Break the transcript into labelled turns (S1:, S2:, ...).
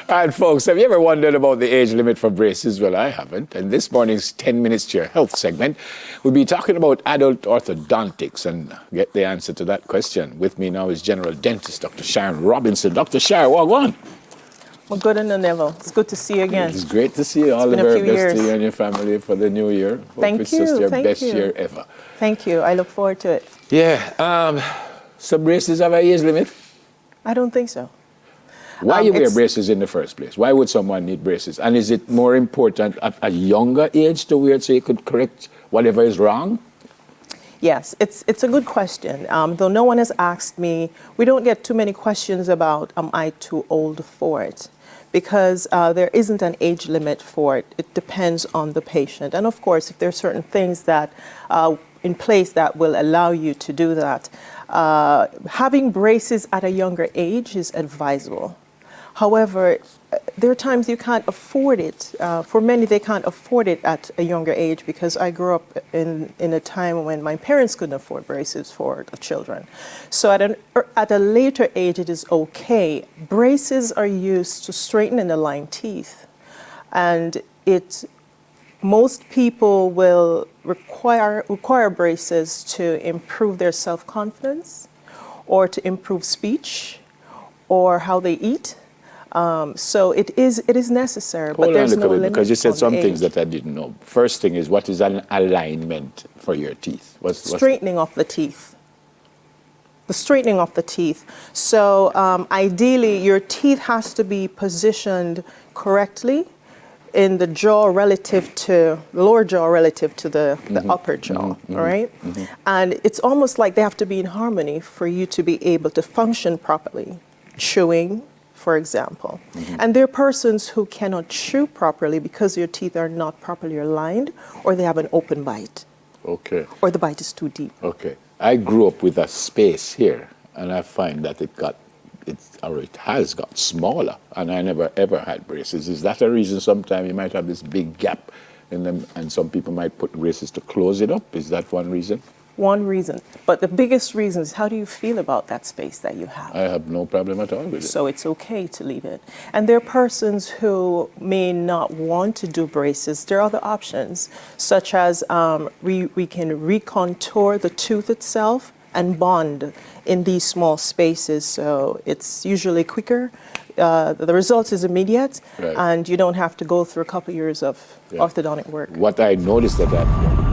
S1: And folks, have you ever wondered about the age limit for braces? Well, I haven't. And this morning's 10 Minutes to Your Health segment, we'll be talking about adult orthodontics and get the answer to that question. With me now is General Dentist Dr. Sharon Robinson. Dr. Sharon, what on?
S2: Well, good in the Neville. It's good to see you again.
S1: It's great to see you. All the very best to you and your family for the new year.
S2: Thank you.
S1: It's just your best year ever.
S2: Thank you. I look forward to it.
S1: Yeah. So braces have an age limit?
S2: I don't think so.
S1: Why you wear braces in the first place? Why would someone need braces? And is it more important at a younger age to wear it so you could correct whatever is wrong?
S2: Yes, it's a good question. Though no one has asked me, we don't get too many questions about am I too old for it? Because there isn't an age limit for it. It depends on the patient. And of course, if there are certain things that in place that will allow you to do that, having braces at a younger age is advisable. However, there are times you can't afford it. For many, they can't afford it at a younger age because I grew up in a time when my parents couldn't afford braces for the children. So at a later age, it is okay. Braces are used to straighten in the line teeth. And most people will require braces to improve their self-confidence or to improve speech or how they eat. So it is necessary, but there's no limit.
S1: Because you said some things that I didn't know. First thing is, what is an alignment for your teeth?
S2: Straightening of the teeth. The straightening of the teeth. So ideally, your teeth has to be positioned correctly in the jaw relative to, lower jaw relative to the upper jaw, all right? And it's almost like they have to be in harmony for you to be able to function properly. Chewing, for example. And there are persons who cannot chew properly because your teeth are not properly aligned or they have an open bite.
S1: Okay.
S2: Or the bite is too deep.
S1: Okay. I grew up with a space here and I find that it has got smaller and I never ever had braces. Is that a reason sometimes you might have this big gap in them and some people might put braces to close it up? Is that one reason?
S2: One reason. But the biggest reason is how do you feel about that space that you have?
S1: I have no problem at all with it.
S2: So it's okay to leave it. And there are persons who may not want to do braces. There are other options, such as we can recontour the tooth itself and bond in these small spaces. So it's usually quicker. The result is immediate, and you don't have to go through a couple years of orthodontic work.
S1: What I noticed that